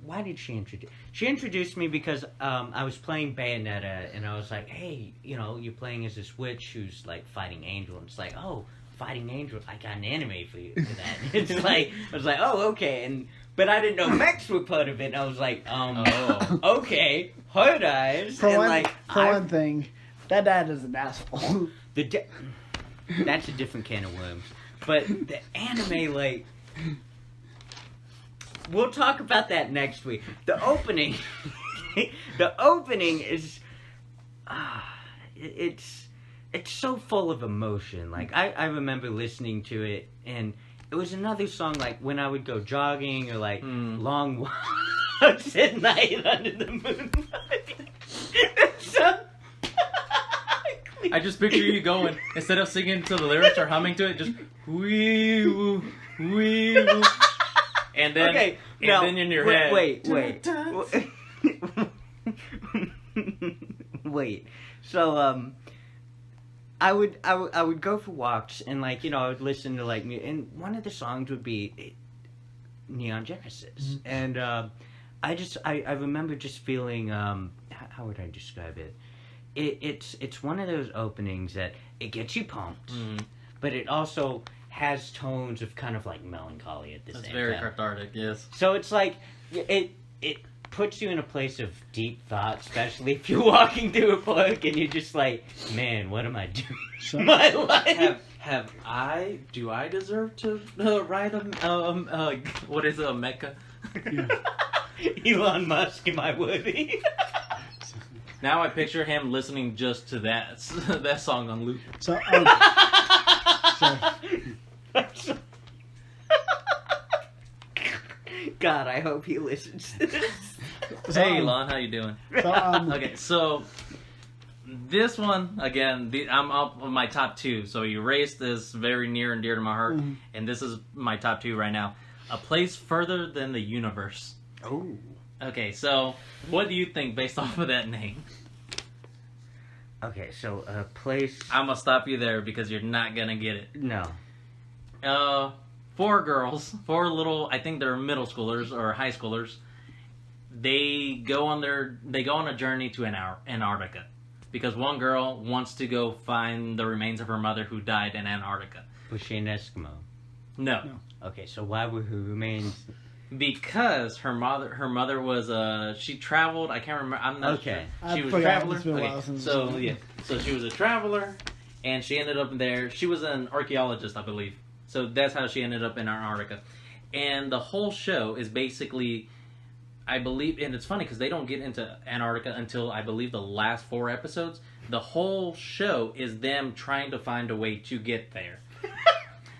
Why did she introduce?" She introduced me because I was playing Bayonetta, and I was like, "Hey, you're playing as this witch who's like fighting Angel." And it's like, "Oh, fighting Angel! I got an anime for you for that." It's like I was like, "Oh, okay," but I didn't know mechs were part of it. And I was like, okay, Hard Eyes." For and one, like one thing, that dad is an asshole. That's a different can of worms. But the anime, like, we'll talk about that next week. The opening, is, it's so full of emotion. Like I remember listening to it, and it was another song like when I would go jogging or like long walks at night under the moonlight. So, I just picture you going, instead of singing to the lyrics or humming to it, just wee woo, wee woo. And then, okay, and now, then in your wait, head. Wait. So I would go for walks, and like I would listen to like and one of the songs would be Neon Genesis, and I remember just feeling how would I describe it? It's one of those openings that it gets you pumped, but it also has tones of kind of like melancholy at the same time. It's very cathartic, yes. So it's like it puts you in a place of deep thought, especially if you're walking through a park and you're just like, man, what am I doing So- in my life? Do I deserve to ride a what is it, a mecha? Elon Musk, am I worthy? Now I picture him listening just to that song on loop. So, God, I hope he listens to this. Hey, Elon, how you doing? Okay, so this one again, I'm up on my top 2. So Erased is very near and dear to my heart, and this is my top 2 right now. A Place Further Than the Universe. Oh. Okay, so what do you think based off of that name? Okay, so a place. I'm gonna stop you there because you're not gonna get it. No. 4 girls, 4 little, I think they're middle schoolers or high schoolers. They go on a journey to Antarctica because one girl wants to go find the remains of her mother who died in Antarctica. Was she an Eskimo? No. Okay, so why were her remains? Because her mother was she traveled. I can't remember. I'm not Okay. sure. She I was a forgot. traveler. It's been a while Okay, since so I've seen yeah, it. so she was a traveler, and she ended up there. She was an archaeologist, I believe. So that's how she ended up in Antarctica, and the whole show is basically, I believe, and it's funny because they don't get into Antarctica until I believe the last 4 episodes. The whole show is them trying to find a way to get there.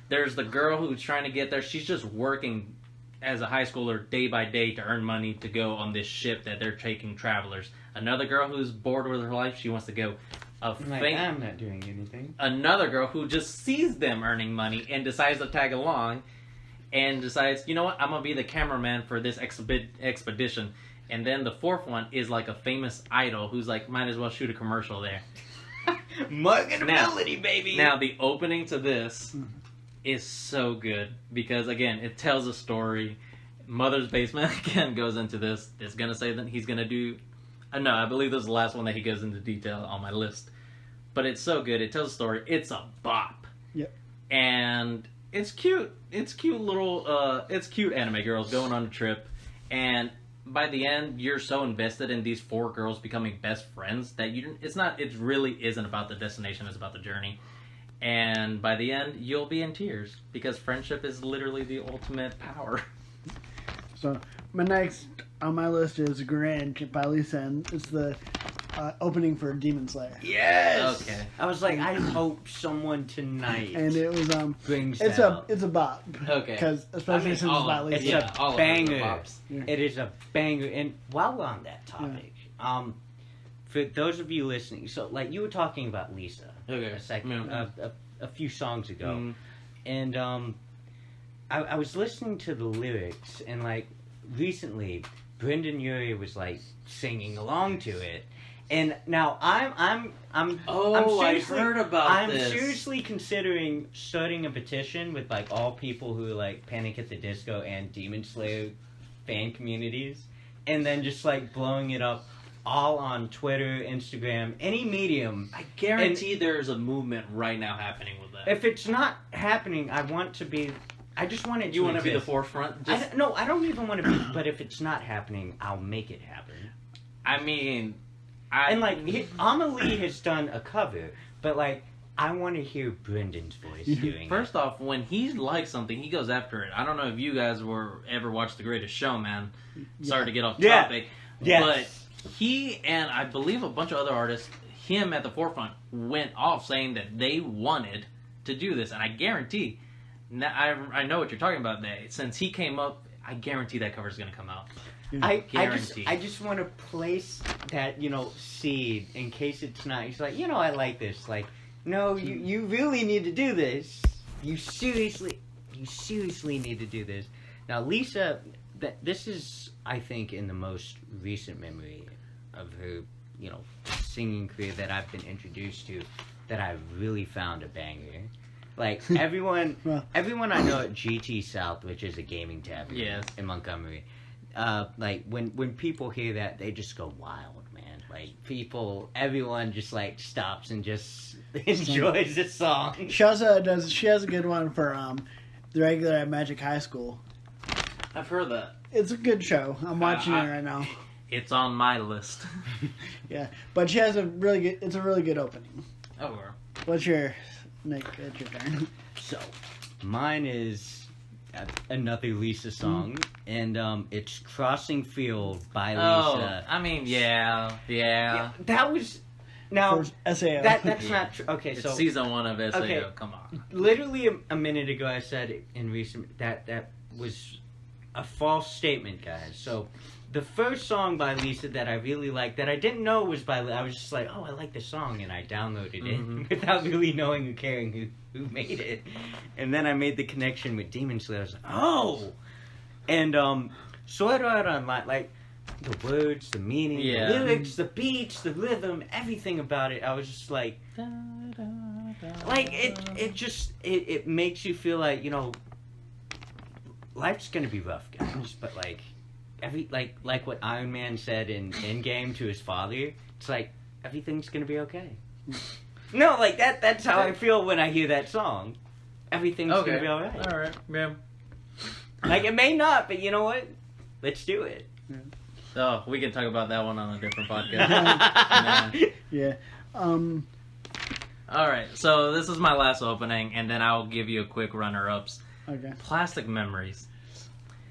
There's the girl who's trying to get there. She's just working as a high schooler day by day to earn money to go on this ship that they're taking travelers. Another girl who's bored with her life, she wants to go. I'm not doing anything. Another girl who just sees them earning money and decides to tag along and decides, you know what, I'm going to be the cameraman for this expedition. And then the fourth one is like a famous idol who's like, might as well shoot a commercial there. Marketability, baby! Now, the opening to this is so good because, again, it tells a story. Mother's Basement, again, goes into this. It's going to say that he's going to do... no, I believe this is the last one that he goes into detail on my list. But it's so good. It tells a story. It's a bop. Yep. And it's cute. It's cute little... it's cute anime girls going on a trip. And by the end, you're so invested in these 4 girls becoming best friends that you... It really isn't about the destination. It's about the journey. And by the end, you'll be in tears because friendship is literally the ultimate power. So my next on my list is Grinch by Lisa, and it's the opening for Demon Slayer. Yes! Okay. I was like, I hope someone tonight And it was brings it's that a bop. Okay. Because especially since it's by Lisa. It's Yeah, a all of them are banger. bops. Yeah. It is a banger. And while we're on that topic, for those of you listening, so like you were talking about Lisa Okay. a second, Yeah. a few songs ago, Mm. and I was listening to the lyrics, and like recently, Brendan Urie was like singing along to it, and now I'm Oh, I seriously- heard about I'm this. seriously considering starting a petition with like all people who like Panic at the Disco and Demon Slayer fan communities, and then just like blowing it up all on Twitter, Instagram, any medium. I guarantee there's a movement right now happening with that. If it's not happening, I want to be. I just want it. you want to be the exist. forefront? No, I don't even want to be. But if it's not happening, I'll make it happen. I mean, And like, Amelie has done a cover, but like, I want to hear Brendan's voice doing First off, when he likes something, he goes after it. I don't know if you guys ever watched The Greatest Showman. Sorry to get off Yeah. topic. Yes. But he and I believe a bunch of other artists, him at the forefront, went off saying that they wanted to do this. And I guarantee, now I know what you're talking about, that since he came up, I guarantee that cover's going to come out. I Guarantee. just want to place that, seed in case it's not. He's like, I like this. Like, no, you really need to do this. You seriously need to do this. Now, Lisa, this is, I think, in the most recent memory of her, singing career that I've been introduced to, that I really found a banger. Like, everyone I know at GT South, which is a gaming tavern in Montgomery, like, when people hear that, they just go wild, man. Like, everyone just, like, stops and just enjoys the song. She also she has a good one for the regular at Magic High School. I've heard that. It's a good show. I'm watching it right now. It's on my list. Yeah, but she has a really good opening. Oh, well. What's your, Nick? It's your turn. So, mine is another Lisa song, and it's Crossing Field by Lisa. I mean, yeah. That was... Now, For SAO. that's not true. Okay, It's so... season 1 of SAO. Okay. Come on. Literally a minute ago, I said in recent... That was a false statement, guys. So, the first song by Lisa that I really liked, that I didn't know was by... I was just like, oh, I like this song, and I downloaded it without really knowing or caring who made it. And then I made the connection with Demon Slayer. I was like, oh! And, Sword Art Online, like, the words, the meaning, Yeah. the lyrics, the beats, the rhythm, everything about it, I was just like... Like, it makes you feel like, life's gonna be rough, guys, but like what Iron Man said in Endgame to his father, it's like everything's gonna be okay. No, like that's how I feel when I hear that song. Everything's gonna be alright. Alright, yeah. Like, it may not, but you know what? Let's do it. Oh, we can talk about that one on a different podcast. Nah. Yeah. All right, so this is my last opening, and then I'll give you a quick runner-ups. Okay. Plastic Memories.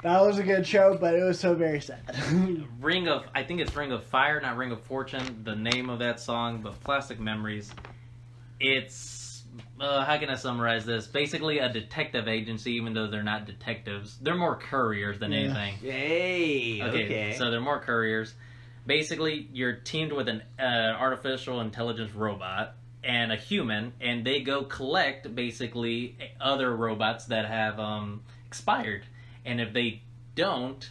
That was a good show, but it was so very sad. I think it's Ring of Fire, not Ring of Fortune, the name of that song, but Plastic Memories. It's, how can I summarize this? Basically a detective agency, even though they're not detectives. They're more couriers than anything. Hey, okay. So they're more couriers. Basically, you're teamed with an artificial intelligence robot and a human, and they go collect, basically, other robots that have expired. And if they don't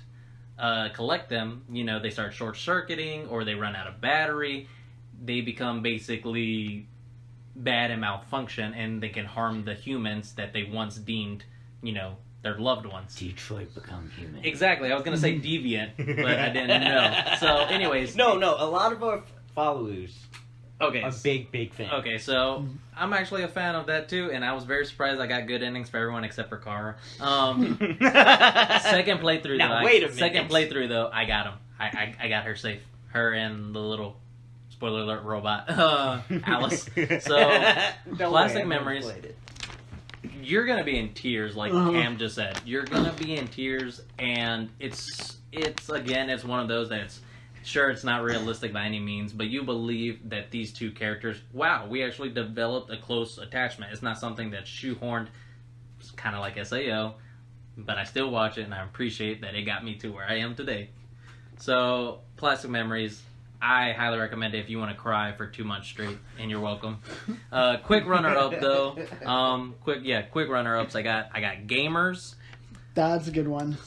collect them, you know, they start short-circuiting or they run out of battery. They become basically bad and malfunction, and they can harm the humans that they once deemed, you know, their loved ones. Detroit Become Human. Exactly. I was going to say deviant, but I didn't know. So, anyways. No, a lot of our followers Okay. are big fans. Okay, so I'm actually a fan of that too, and I was very surprised I got good endings for everyone except for Kara. Second playthrough, now, though. wait a minute. Second playthrough, though, I got him. I got her safe. Her and the little, spoiler alert, robot, Alice. So, Plastic Memories. You're gonna be in tears, like Cam just said. You're gonna be in tears, and it's again, it's one of those that's. Sure, it's not realistic by any means, but you believe that these two characters, wow, we actually developed a close attachment. It's not something that's shoehorned. It's kind of like SAO, but I still watch it, and I appreciate that it got me to where I am today. So, Plastic Memories, I highly recommend it if you want to cry for 2 months straight, and you're welcome. Quick runner-up, though. Quick runner-ups. I got Gamers. That's a good one.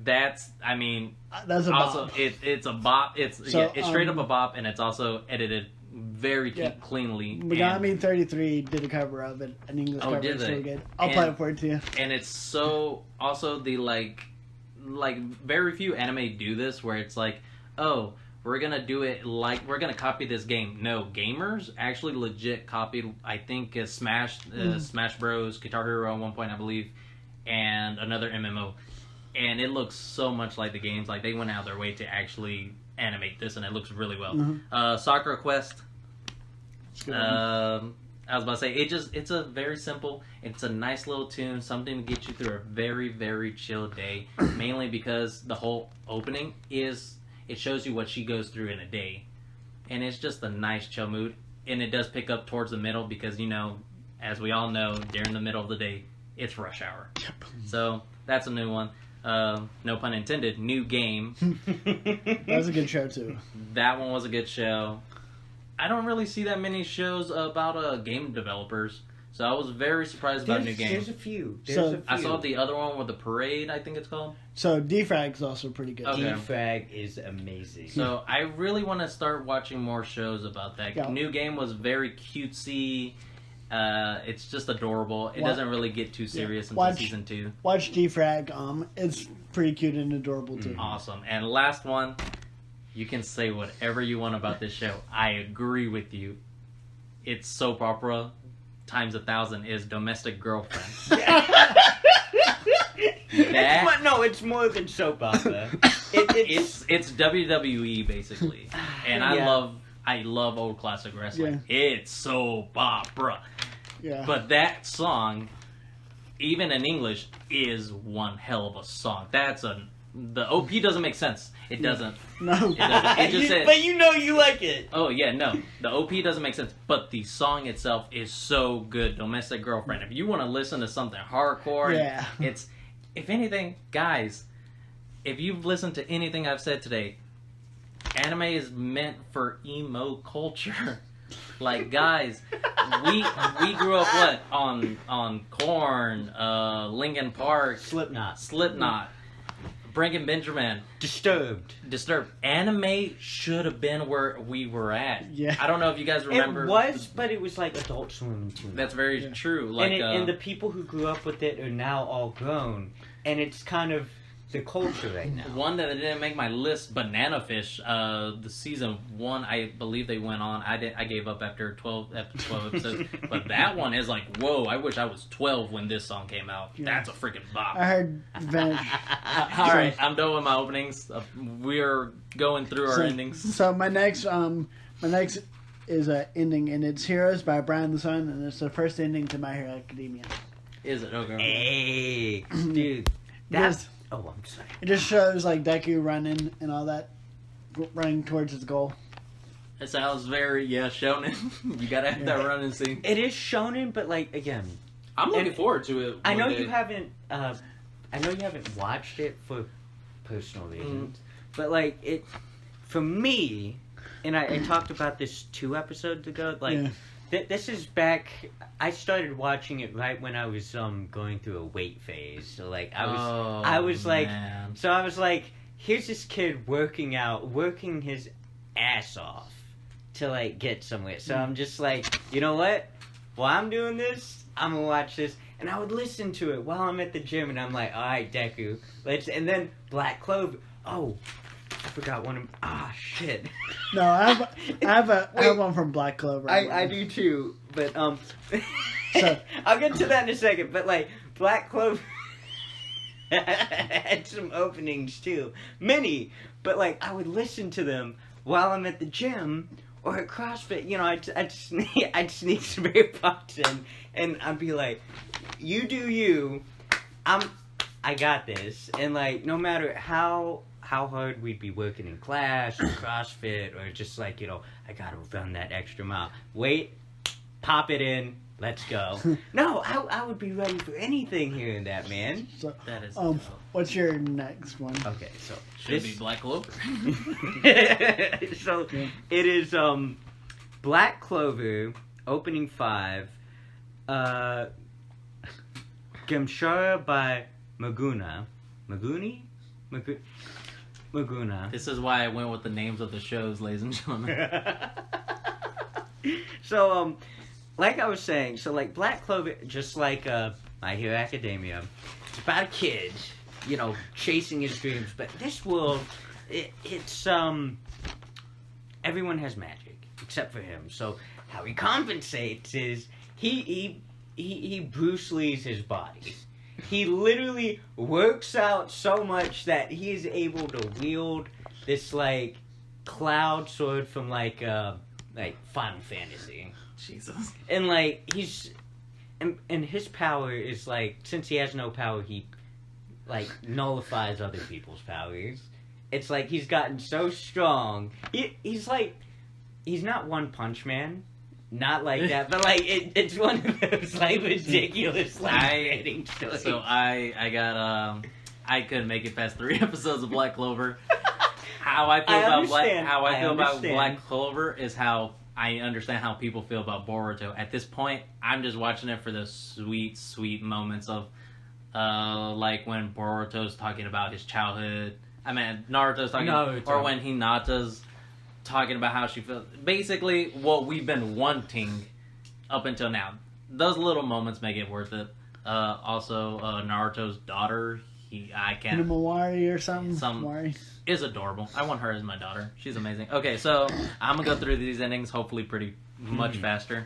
That's a bop. It's a bop. It's straight up a bop, and it's also edited very cleanly. Megami 33 did a cover of it, an English cover. Did it's they? so good. I'll play it for you too. And it's so also the like very few anime do this, where it's like, oh, we're gonna do it like we're gonna copy this game. No, Gamers actually legit copied. I think Smash Bros, Guitar Hero at one point, I believe, and another MMO. And it looks so much like the games. Like, they went out of their way to actually animate this, and it looks really well. Sakura Quest. I was about to say, it's a very simple, it's a nice little tune, something to get you through a very, very chill day. Mainly because the whole opening it shows you what she goes through in a day. And it's just a nice chill mood. And it does pick up towards the middle because, you know, as we all know, during the middle of the day, it's rush hour. So, that's a new one. No pun intended, new game. That was a good show too. That one was a good show. I don't really see that many shows about game developers, so I was very surprised about new games. There's a few. I saw the other one with the parade, I think it's called. So Defrag's also pretty good. Okay. Defrag is amazing. So I really want to start watching more shows about that. Yeah. New game was very cutesy. It's just adorable. It doesn't really get too serious until season 2. Watch Defrag. It's pretty cute and adorable too. Awesome. And last one, you can say whatever you want about this show. I agree with you. It's soap opera times 1,000 is Domestic Girlfriend. It's more than soap opera. It's WWE basically, and I love old classic wrestling. Yeah. It's soap opera. Yeah. But that song, even in English, is one hell of a song. The OP doesn't make sense. It doesn't. No. It doesn't. It just says, but you know you like it. oh yeah, no. The OP doesn't make sense, but the song itself is so good. Domestic Girlfriend. If you want to listen to something hardcore, Yeah. it's, if anything, guys, if you've listened to anything I've said today, anime is meant for emo culture. Like, guys, we grew up on Korn, Linkin Park, Slipknot, Breaking Benjamin, Disturbed. Anime should have been where we were at. Yeah. I don't know if you guys remember. It was, but it was like Adult Swim too. That's very true. Like, and the people who grew up with it are now all grown, and it's kind of the culture right now. One that didn't make my list, Banana Fish. The season 1, I believe they went on. I gave up after 12 episodes. But that one is like, whoa! I wish I was 12 when this song came out. Yeah. That's a freaking bop. I heard Vanish. All right, I'm done with my openings. We're going through our endings. So my next is an ending, and it's Heroes by Brian the Sun, and it's the first ending to My Hero Academia. Is it okay? Hey, dude, that's. Oh, I'm sorry. It just shows like Deku running and all that, running towards his goal. It sounds very shonen. You gotta have that running scene. It is shonen, but like again, I'm looking forward to it. I know one day. you haven't. I know you haven't watched it for personal reasons, but like it, for me, and I talked about this 2 episodes ago. Like this is back. I started watching it right when I was going through a weight phase. So like I was like, here's this kid working out, working his ass off to like get somewhere. So I'm just like, you know what? While I'm doing this, I'm gonna watch this. And I would listen to it while I'm at the gym, and I'm like, all right, Deku, let's. And then Black Clover. Oh, I forgot one of. Shit. No, I have one from Black Clover. I do too, but So- I'll get to that in a second. But like Black Clover had some openings too, many. But like I would listen to them while I'm at the gym or at CrossFit. You know, I'd sneak some AirPods in, and I'd be like, "You do you, I got this." And like no matter how hard we'd be working in class or CrossFit or just like, you know, I gotta run that extra mile. Wait, pop it in, let's go. No, I would be ready for anything hearing that, man. So, That is dope. what's your next one? Okay, so Should be Black Clover. so it is Black Clover opening 5, Gamshara by Maguna. Maguna. This is why I went with the names of the shows, ladies and gentlemen. So, like I was saying, so like Black Clover, just like My Hero Academia, it's about a kid, you know, chasing his dreams. But this world, it's everyone has magic except for him. So how he compensates is he Bruce Lee's his body. He literally works out so much that he is able to wield this like cloud sword from like Final Fantasy. Jesus. And like and his power is like, since he has no power, he like nullifies other people's powers. It's like he's gotten so strong. He's like, he's not One Punch Man. Not like that, but like it's one of those like ridiculous rating stories. So I got I couldn't make it past 3 episodes of Black Clover. How I feel about Black Clover is how I understand how people feel about Boruto. At this point, I'm just watching it for the sweet, sweet moments of like when Boruto's talking about his childhood. I mean, Naruto's talking, or when Hinata's talking about how she feels. Basically, what we've been wanting up until now. Those little moments make it worth it. Also, Naruto's daughter, Himawari or something. Mawari. Is adorable. I want her as my daughter. She's amazing. Okay, so I'm gonna go through these endings hopefully pretty much faster.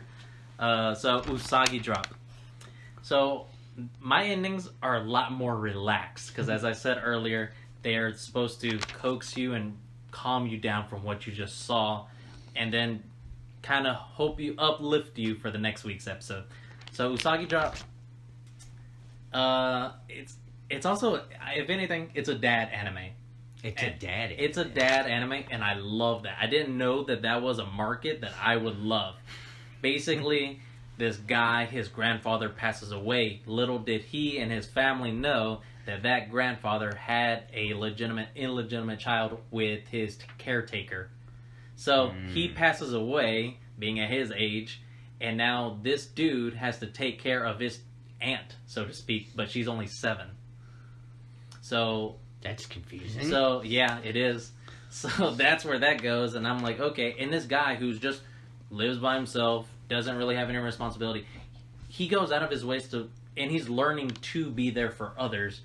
So Usagi Drop. So my endings are a lot more relaxed because, as I said earlier, they are supposed to coax you and calm you down from what you just saw, and then kind of uplift you for the next week's episode. So Usagi Drop, it's also, if anything, it's a dad anime. It's a dad anime, and I love that. I didn't know that was a market that I would love. Basically, this guy, his grandfather passes away. Little did he and his family know that grandfather had a illegitimate child with his caretaker. So he passes away, being at his age, and now this dude has to take care of his aunt, so to speak, but she's only 7. So that's confusing. So yeah, it is. So that's where that goes, and I'm like, okay. And this guy who's just lives by himself, doesn't really have any responsibility, he goes out of his ways to, and he's learning to be there for others.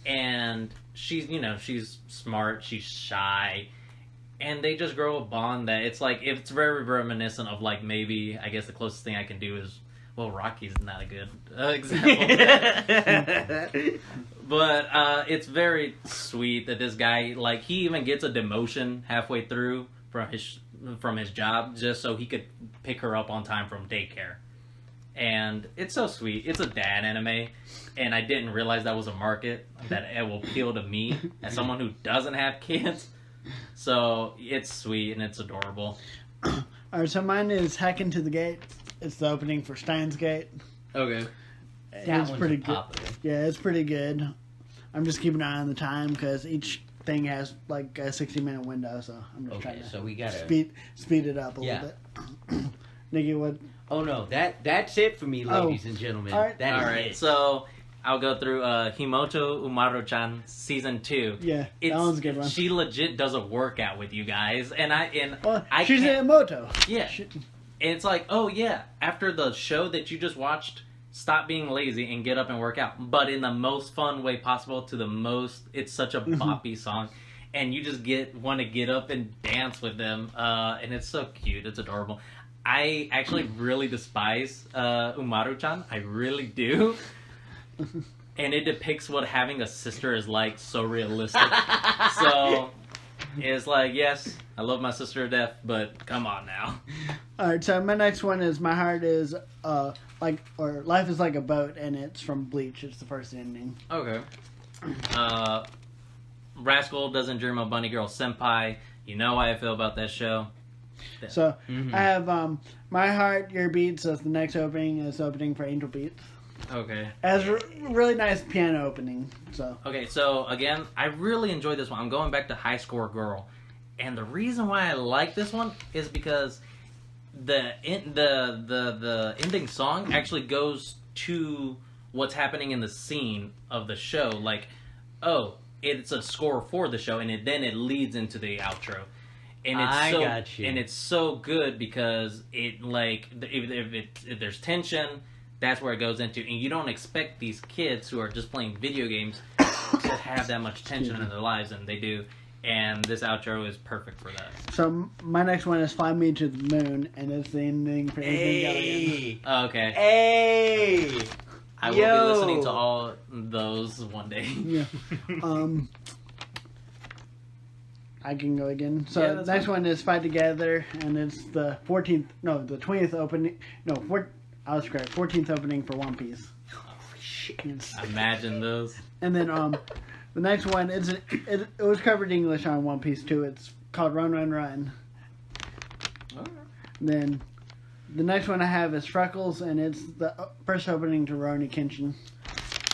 and she's smart, she's shy, and they just grow a bond that it's very reminiscent of like maybe I guess the closest thing I can do is Rocky's not a good example, but it's very sweet that this guy like he even gets a demotion halfway through from his job just so he could pick her up on time from daycare. And it's so sweet. It's a dad anime, and I didn't realize that was a market that it will appeal to me as someone who doesn't have kids. So it's sweet and it's adorable. Alright, so mine is Hack Into the Gate. It's the opening for Steins Gate. Okay. That It's one's pretty good. popular. Yeah, it's pretty good. I'm just keeping an eye on the time because each thing has like a 60-minute window, so I'm just trying Okay, to so we gotta. speed it up a Yeah. little bit. Nikki, what? Oh no, that's it for me, Oh. ladies and gentlemen. All right. That is Alright, it. so I'll go through Himoto Umaru-chan season 2. Yeah, that one's a good one. She legit does a workout with you guys, and Well, I she's can't- in Moto. Yeah. It's like, oh yeah, after the show that you just watched, stop being lazy and get up and work out. But in the most fun way possible it's such a boppy song. And you just want to get up and dance with them. And it's so cute. It's adorable. I actually really despise Umaru-chan. I really do. And it depicts what having a sister is like so realistic. So it's like, yes, I love my sister to death, but come on now. Alright, so my next one is My Heart is Life is Like a Boat, and it's from Bleach. It's the first ending. Okay. Rascal Doesn't Dream of Bunny Girl Senpai. You know how I feel about that show. So Mhm. I have My Heart, Your Beats as the next opening. Is opening for Angel Beats. Okay. It has a really nice piano opening. So Okay, so again, I really enjoyed this one. I'm going back to High Score Girl. And the reason why I like this one is because the ending song actually goes to what's happening in the scene of the show. Like, oh, it's a score for the show, and then it leads into the outro. And it's got you. And it's so good because it like if there's tension, that's where it goes into, and you don't expect these kids who are just playing video games to have that much tension in their lives, and they do. And this outro is perfect for that. So my next one is Fly Me to the Moon, and it's the ending for Evangelion. Hey, Okay, hey, I will Yo. be listening to all those one day. Yeah. I can go again. So Yeah, the that's next fine. one is Fight Together, and it's the 20th opening. No, I was correct. 14th opening for One Piece. Yes. Imagine those. And then the next one it was covered in English on One Piece too. It's called Run Run Run. Then the next one I have is Freckles, and it's the first opening to Rurouni Kenshin.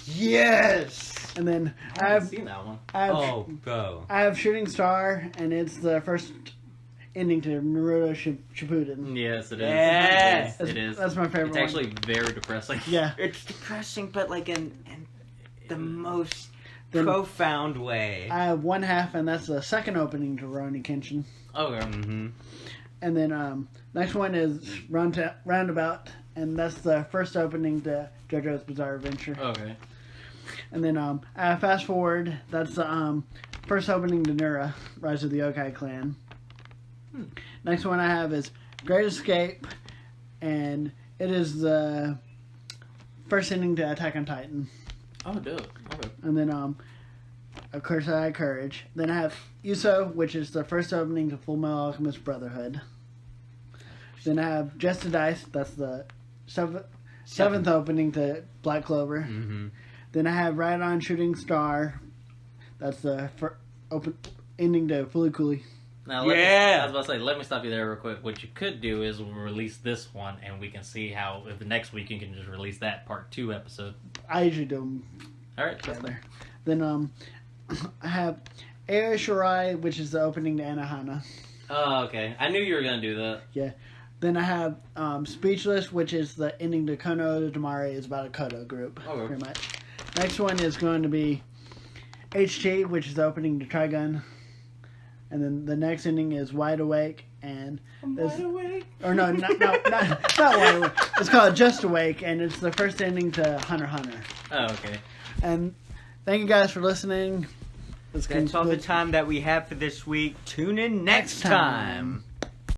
Yes. And then I haven't seen that one. Oh, go. I have Shooting Star, and it's the first ending to Naruto Shippuden. Yes, it is. Yes. It is. That's my favorite It's actually very depressing. Yeah. It's depressing, but like in the most Then- profound way. I have one half, and that's the second opening to Rurouni Kenshin. Okay. Mm-hmm. And then next one is Roundabout, and that's the first opening to JoJo's Bizarre Adventure. Okay. And then I have Fast Forward, that's the first opening to Nura, Rise of the Yokai Clan. Next one I have is Great Escape, and it is the first ending to Attack on Titan. Oh, dope. Okay. And then of course I have Courage. Then I have Yuso, which is the first opening to Full Metal Alchemist Brotherhood. Then I have Just to Dice, that's the seventh opening to Black Clover. Mm-hmm. Then I have Right On Shooting Star, that's the ending to Fully Cooley. Now, Yeah. I was about to say, let me stop you there real quick. What you could do is release this one, and we can see how, if the next week you can just release that part 2 episode. I usually do them All right. together. Then I have Air Shirai, which is the opening to Anohana. Oh, okay. I knew you were going to do that. Then I have Speechless, which is the ending to Kono Damari, is about a Kodo group, Okay. pretty much. Next one is going to be HT, which is the opening to Trigun. And then the next ending is Wide Awake, and Wide awake. or no, not Wide Awake. It's called Just Awake, and it's the first ending to Hunter x Hunter. Oh, okay. And Thank you guys for listening. That's all the time that we have for this week. Tune in next time.